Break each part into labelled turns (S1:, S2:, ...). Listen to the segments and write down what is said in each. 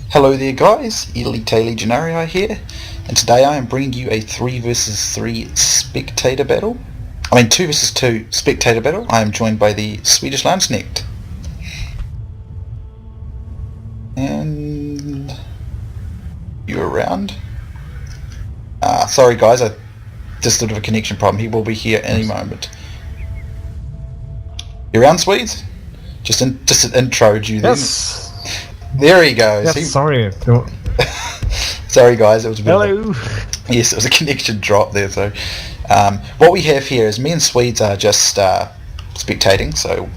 S1: Hello there guys, Elita Legionarii here, and today I am bringing you a 3 versus 3 spectator battle. 2 versus 2 spectator battle. I am joined by the SwedishLandskekt. And... you around? Sorry guys, I just did a connection problem. He will be here any moment. You around, Swedes? Just an intro'd you then.
S2: Yes.
S1: There he goes.
S2: Yes, sorry.
S1: Sorry guys, it was a bit
S2: Hello.
S1: Yes, it was a connection drop there. So what we have here is me and Swedes are just spectating, so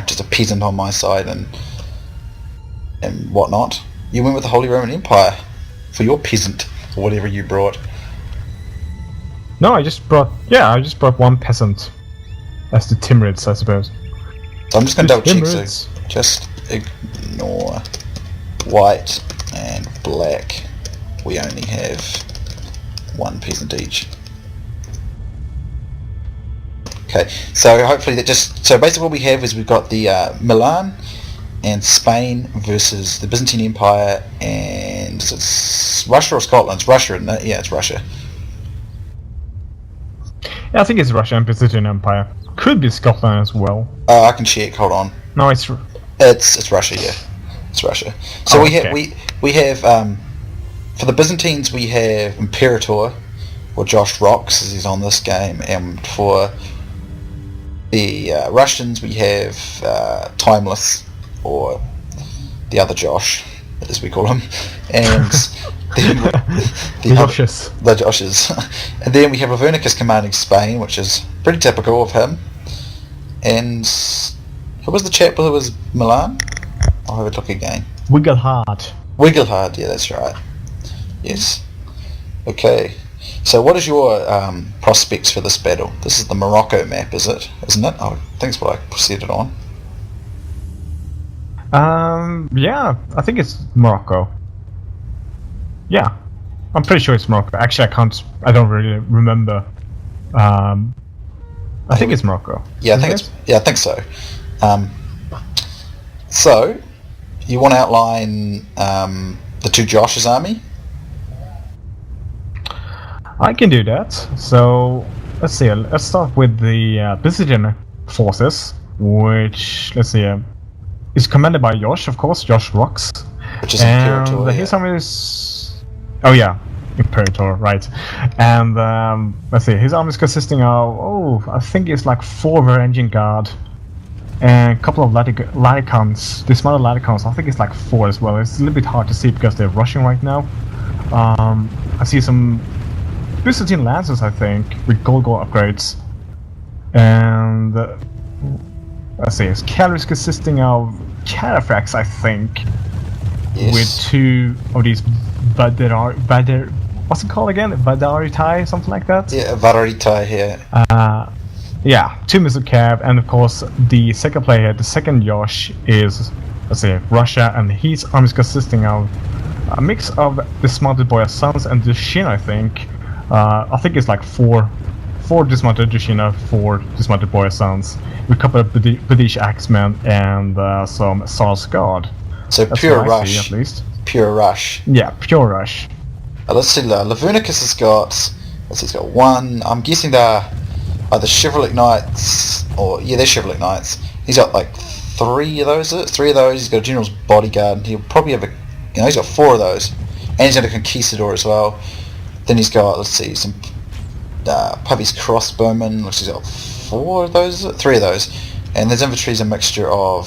S1: just a peasant on my side and whatnot. You went with the Holy Roman Empire for your peasant or whatever you brought.
S2: No, I just brought one peasant as the Timurids, I suppose.
S1: So I'm just going to double check.
S2: Timurids.
S1: So just ignore white and black. We only have one peasant each. Okay, so hopefully so basically what we have is we've got the Milan and Spain versus the Byzantine Empire, and it's Russia or Scotland? It's Russia, isn't it? Yeah, it's Russia.
S2: Yeah, I think it's Russia and Byzantine Empire. Could be Scotland as well.
S1: I can check. Hold on.
S2: No, it's
S1: Russia. Yeah, it's Russia. So we have for the Byzantines we have Imperator, or Joshwhut, as he's on this game, and for the Russians we have Timeless, or the other Josh, as we call him, and then the Joshes. And then we have Lavernicus commanding Spain, which is pretty typical of him. And who was the chap who was Milan? I'll have a look again.
S2: Wigglehard,
S1: yeah, that's right. Yes. Okay. So what is your prospects for this battle? This is the Morocco map, isn't it? I think it's what I set it on.
S2: Yeah, I think it's Morocco. Yeah, I'm pretty sure it's Morocco. Actually, I don't really remember. I think it's Morocco.
S1: Yeah, I think so. So, you want to outline the two Josh's army?
S2: I can do that. So, let's see. Let's start with the Byzantine forces, which, let's see, is commanded by Josh, of course, Joshwhut.
S1: Which is Imperator.
S2: His army is... oh yeah, Imperator, right. And let's see, his army is consisting of, I think it's like 4 Varangian Guard and a couple of Laticons, dismounted Laticons. I think it's like 4 as well. It's a little bit hard to see because they're rushing right now. I see some Byzantine Lancers, I think, with gold upgrades. And let's see, his cavalry is consisting of Cataphracts, I think. Yes. With 2 of these what's it called again? Badaritai, something like that?
S1: Yeah, Badaritai here.
S2: Yeah, 2 missile cav, and of course the second player, the second Josh, is, let's say, Russia, and his army is consisting of a mix of dismounted boyar sons and Dushin, I think. I think it's like 4 dismounted Dushina, 4 dismounted boyar sons, with a couple of British axemen and some Tsar's Guard.
S1: So
S2: that's
S1: pure
S2: rush,
S1: at least.
S2: Pure
S1: rush.
S2: Yeah, pure rush.
S1: Let's see. Lavernicus has got. He's got 1. I'm guessing they're either chivalric knights or they're chivalric knights. He's got like 3 of those. 3 of those. He's got a general's bodyguard. And he'll probably have he's got 4 of those, and he's got a conquistador as well. Then he's got, let's see, some Puppy's crossbowmen. Looks like he's got 4 of those. 3 of those, and his infantry is a mixture of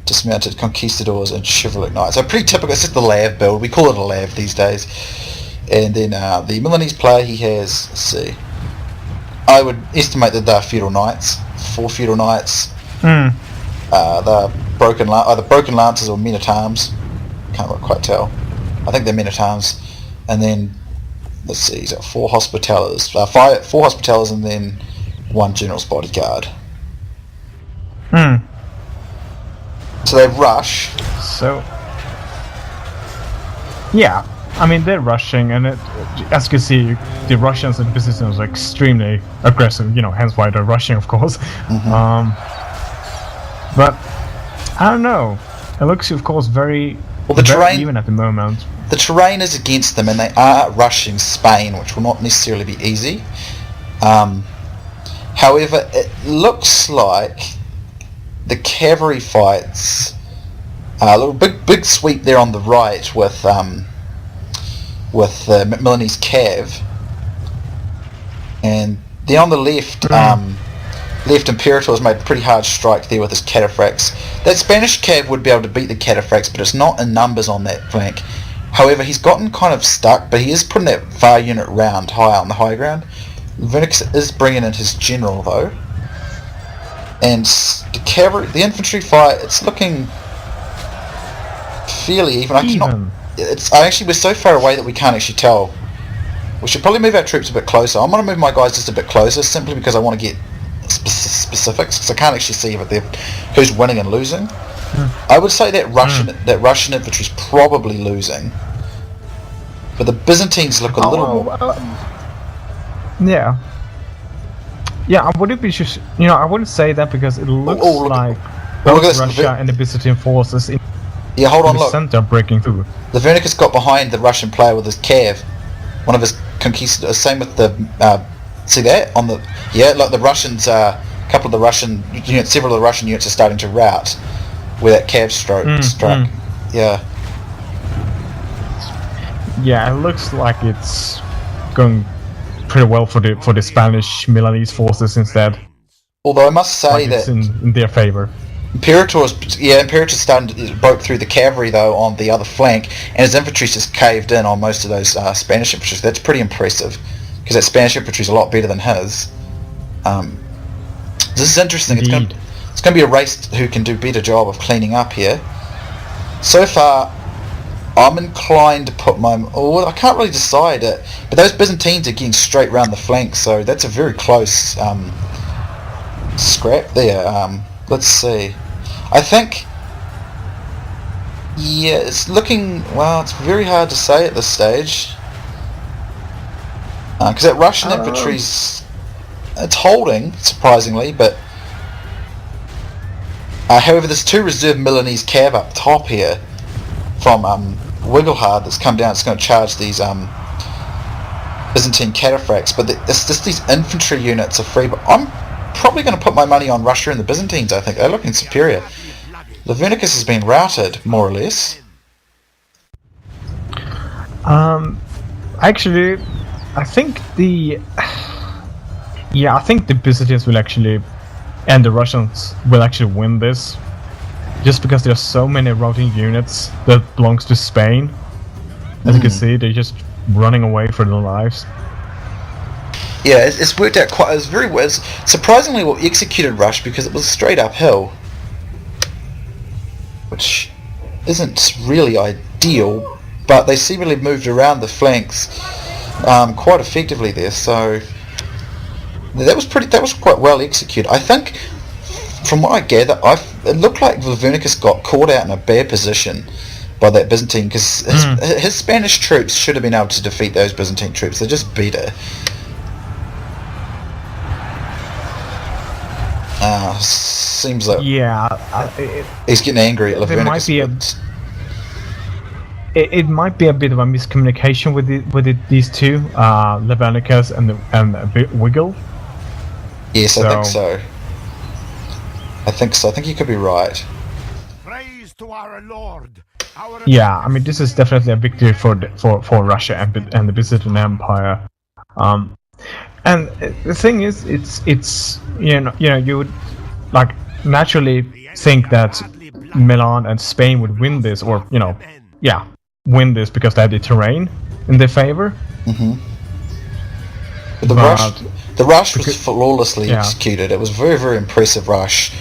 S1: dismounted conquistadors and chivalric knights. So pretty typical. It's just the Lav build. We call it a Lav these days. And then the Milanese player, he has, let's see, I would estimate that they're feudal knights, 4 feudal knights. They're either broken lances or men at arms. Can't quite tell. I think they're men at arms. And then, let's see, he's got 4 hospitallers, 4 hospitallers, and then 1 general's bodyguard. So they rush.
S2: So, yeah, I mean they're rushing, and as you can see, the Russians and Byzantines are extremely aggressive. Hence why they're rushing, of course. But I don't know. It looks, of course, very
S1: Well, the terrain,
S2: even at the moment.
S1: the terrain is against them, and they are rushing Spain, which will not necessarily be easy. However, it looks like the cavalry fights, a little big sweep there on the right with Milanese cav, and then on the left, left Imperator has made a pretty hard strike there with his cataphracts. That Spanish cav would be able to beat the cataphracts, but it's not in numbers on that flank. However, he's gotten kind of stuck, but he is putting that far unit round high on the high ground. Lavernicus is bringing in his general though, and the cavalry, the infantry fight, it's looking fairly even. We're so far away that we can't actually tell. We should probably move our troops a bit closer. I'm going to move my guys just a bit closer, simply because I want to get specifics, because I can't actually see who's winning and losing. I would say that Russian infantry is probably losing, but the Byzantines look a little more.
S2: Yeah, I wouldn't be just. I wouldn't say that because it looks like both Russia and the Byzantine forces in the center breaking through.
S1: Lavernicus got behind the Russian player with his cav, one of his conquistadors. Same with the see that on the like the Russians. Couple of the Russian units, several of the Russian units are starting to rout where that cav struck. Yeah. Yeah,
S2: it looks like it's going pretty well for the Spanish Milanese forces instead.
S1: Although I must say that
S2: it's in their favor.
S1: Imperator's starting to broke through the cavalry though on the other flank, and his infantry's just caved in on most of those Spanish infantry. That's pretty impressive, because that Spanish infantry's a lot better than his. This is interesting.
S2: Indeed.
S1: It's going to be a race who can do a better job of cleaning up here. So far, I'm inclined to put my... I can't really decide it, but those Byzantines are getting straight round the flank, so that's a very close scrap there. Let's see. I think... Yeah, it's looking... Well, it's very hard to say at this stage. Because that Russian infantry's... It's holding, surprisingly, but... however, there's two reserve Milanese cav up top here from Wigglehard that's come down. It's going to charge these Byzantine cataphracts, but it's just these infantry units are free. But I'm probably going to put my money on Russia and the Byzantines. I think they're looking superior. Lavernicus has been routed, more or less.
S2: Actually, I think the Byzantines will actually, and the Russians will actually win this, just because there are so many routing units that belongs to Spain. As you can see, they're just running away for their lives.
S1: Yeah, it's worked out quite. It's very well. It's surprisingly well executed rush, because it was straight uphill, which isn't really ideal. But they seemingly moved around the flanks quite effectively there. So that was quite well executed. I think, from what I gather, it looked like Lavernicus got caught out in a bad position by that Byzantine, because his Spanish troops should have been able to defeat those Byzantine troops. They're just better. Seems like he's getting angry at Lavernicus.
S2: It might be a bit of a miscommunication with these two, Lavernicus and Wiggle.
S1: Yes, I think so. I think you could be right.
S3: Praise to our Lord.
S2: Yeah, I mean, this is definitely a victory for Russia and the Byzantine Empire. And the thing is, it's you would like naturally think that Milan and Spain would win this, or win this because they had the terrain in their favor.
S1: But the rush was flawlessly executed. It was a very, very impressive rush.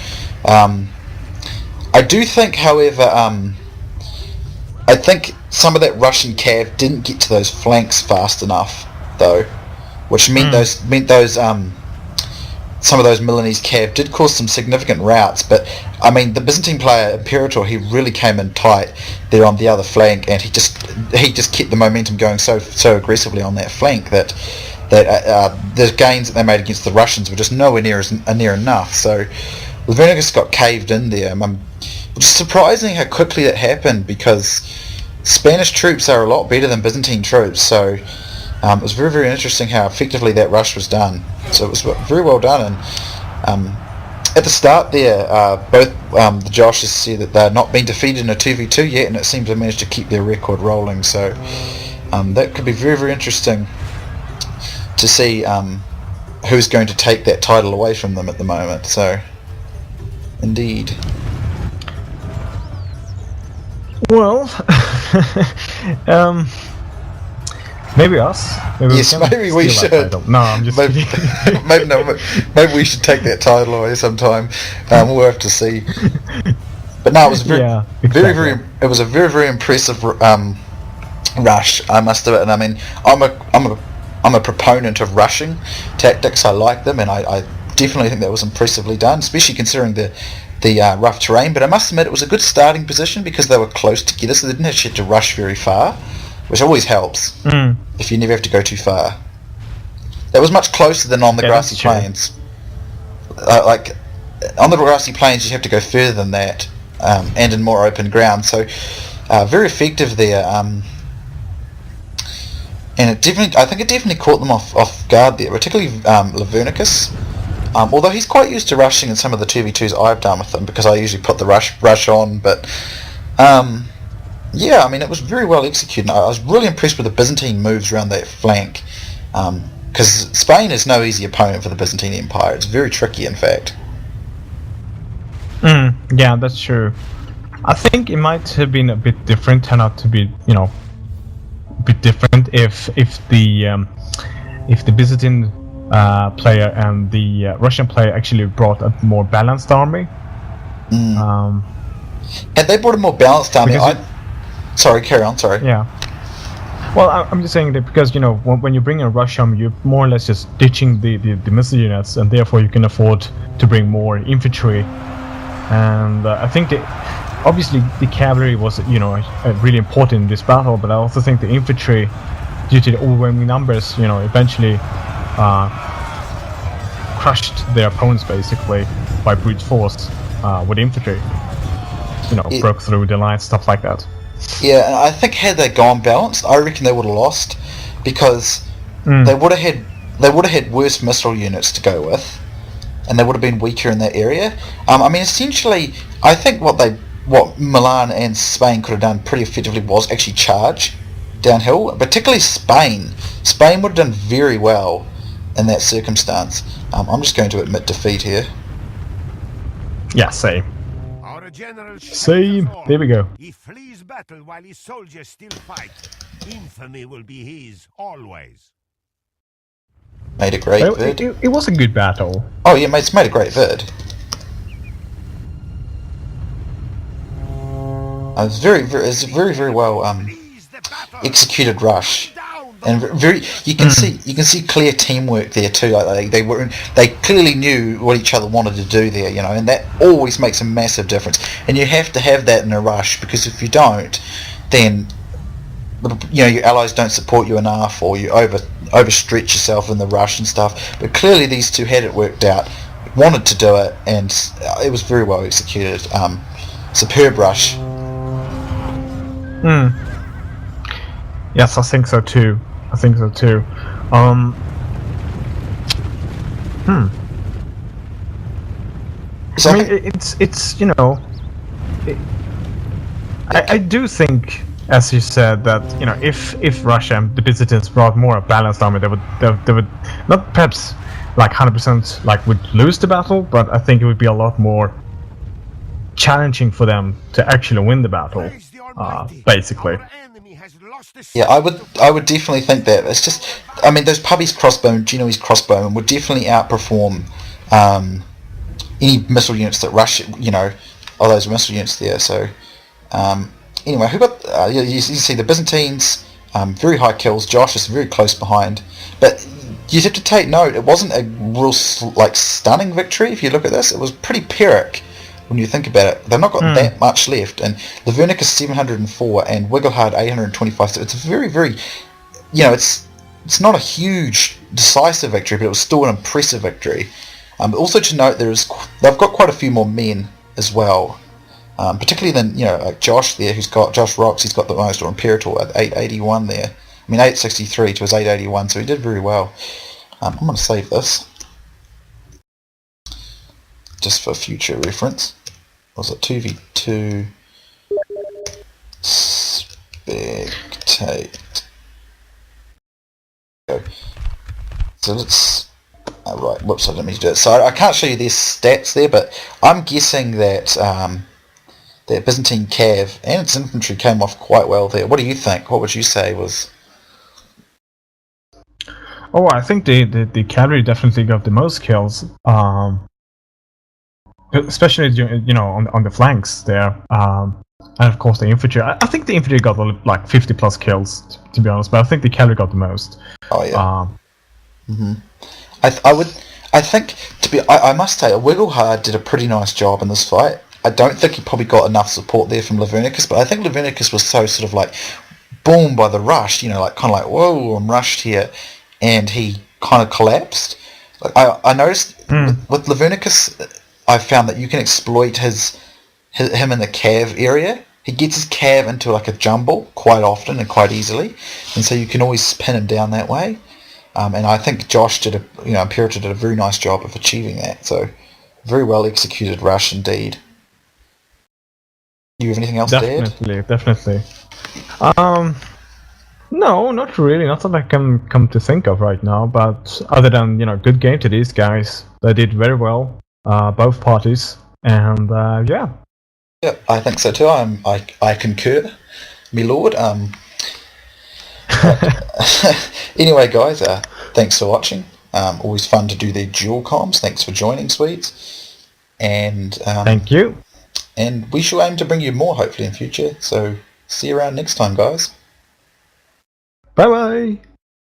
S1: I do think, however, I think some of that Russian cav didn't get to those flanks fast enough, though, which meant some of those Milanese cav did cause some significant routes. But I mean, the Byzantine player Imperator, he really came in tight there on the other flank, and he just kept the momentum going so aggressively on that flank that the gains that they made against the Russians were just nowhere near enough. So Lavernicus got caved in there. Which is surprising how quickly it happened, because Spanish troops are a lot better than Byzantine troops, so it was very, very interesting how effectively that rush was done. So it was very well done, and at the start there, both the Joshes said that they're not been defeated in a 2v2 yet, and it seems they managed to keep their record rolling, so that could be very, very interesting to see who's going to take that title away from them at the moment, so indeed.
S2: Well, maybe us.
S1: Maybe we should.
S2: No, I'm just kidding.
S1: maybe we should take that title away sometime. We'll have to see. But no, it was it was a very, very impressive rush, I must admit. And I mean, I'm a proponent of rushing tactics. I like them, and I definitely think that was impressively done, especially considering the rough terrain. But I must admit, it was a good starting position because they were close together, so they didn't have to rush very far, which always helps if you never have to go too far. That was much closer than on the grassy plains. Like on the grassy plains, you have to go further than that, and in more open ground. So very effective there. And I think it definitely caught them off guard there, particularly Lavernicus. Although he's quite used to rushing in some of the 2v2s I've done with him, because I usually put the rush on, but yeah, I mean, it was very well executed. I was really impressed with the Byzantine moves around that flank, because Spain is no easy opponent for the Byzantine Empire. It's very tricky, in fact.
S2: Yeah, that's true. I think it might have been a bit different, turned out to be, a bit different if the Byzantine player and the Russian player actually brought a more balanced army.
S1: Had they brought a more balanced army, sorry, carry on, sorry.
S2: Yeah. Well, I'm just saying that because, when you bring in a Russian army, you're more or less just ditching the missile units, and therefore you can afford to bring more infantry. And I think that obviously the cavalry was, really important in this battle, but I also think the infantry, due to the overwhelming numbers, eventually crushed their opponents basically by brute force with infantry. Broke through the lines, stuff like that.
S1: Yeah, and I think had they gone balanced, I reckon they would have lost, because they would have had worse missile units to go with, and they would have been weaker in that area. I mean, essentially, I think what Milan and Spain could have done pretty effectively was actually charge downhill, particularly Spain. Spain would have done very well in that circumstance. I'm just going to admit defeat here.
S2: Yeah, same.
S3: Our general
S2: Same. There we go.
S3: He flees battle while his soldiers still fight. Infamy will be his always.
S1: Made a great vid.
S2: It was a good battle.
S1: Oh yeah, it's made a great vid. It's very, very well executed rush, and you can see clear teamwork there too. Like they clearly knew what each other wanted to do there, and that always makes a massive difference. And you have to have that in a rush, because if you don't, then your allies don't support you enough, or you overstretch yourself in the rush and stuff. But clearly these two had it worked out, wanted to do it, and it was very well executed. Superb rush.
S2: Yes, I think so too. I mean, I do think, as you said, that if Russia and the Byzantines brought more a balanced army, they would not perhaps like 100% would lose the battle, but I think it would be a lot more challenging for them to actually win the battle, basically.
S1: Yeah, I would definitely think that. It's just, I mean, those Pubby's crossbowmen, Genoese crossbowmen would definitely outperform any missile units that rush, all those missile units there. So, anyway, who got, you see the Byzantines, very high kills, Josh is very close behind, but you have to take note, it wasn't a real, stunning victory. If you look at this, it was pretty Pyrrhic. When you think about it, they've not got that much left, and Lavernicus 704 and Wigglehard 825. So it's very, very, it's not a huge decisive victory, but it was still an impressive victory. Also to note, they've got quite a few more men as well. Particularly than like Josh there, who's got Josh Rocks. He's got the most, or Imperator at 881 there. I mean 863 to his 881, so he did very well. I'm going to save this just for future reference. Was it 2v2 Spectator? So let's. Oh, right, whoops! I didn't mean to do it. So I can't show you their stats there, but I'm guessing that that Byzantine cav and its infantry came off quite well there. What do you think? What would you say was?
S2: Oh, I think the cavalry definitely got the most kills, especially on the flanks there, and of course the infantry. I think the infantry got like 50 plus kills, to be honest, but I think the cavalry got the most.
S1: Oh yeah. I think I must say Wigglehard did a pretty nice job in this fight. I don't think he probably got enough support there from Lavernicus, but I think Lavernicus was so sort of like boom by the rush, like kind of like whoa, I'm rushed here. And he kind of collapsed. Like I noticed with Lavernicus, I found that you can exploit him in the cav area. He gets his cav into like a jumble quite often and quite easily, and so you can always pin him down that way. And I think Josh Imperator did a very nice job of achieving that. So very well executed rush indeed. You have anything else to add?
S2: Definitely. No, not really. Not that I can come to think of right now. But other than good game to these guys, they did very well, both parties, and yeah.
S1: Yeah, I think so too. I concur, me lord. Anyway, guys, thanks for watching. Always fun to do the dual comms. Thanks for joining, Swedes. And
S2: thank you.
S1: And we shall aim to bring you more hopefully in future. So see you around next time, guys.
S2: Bye bye.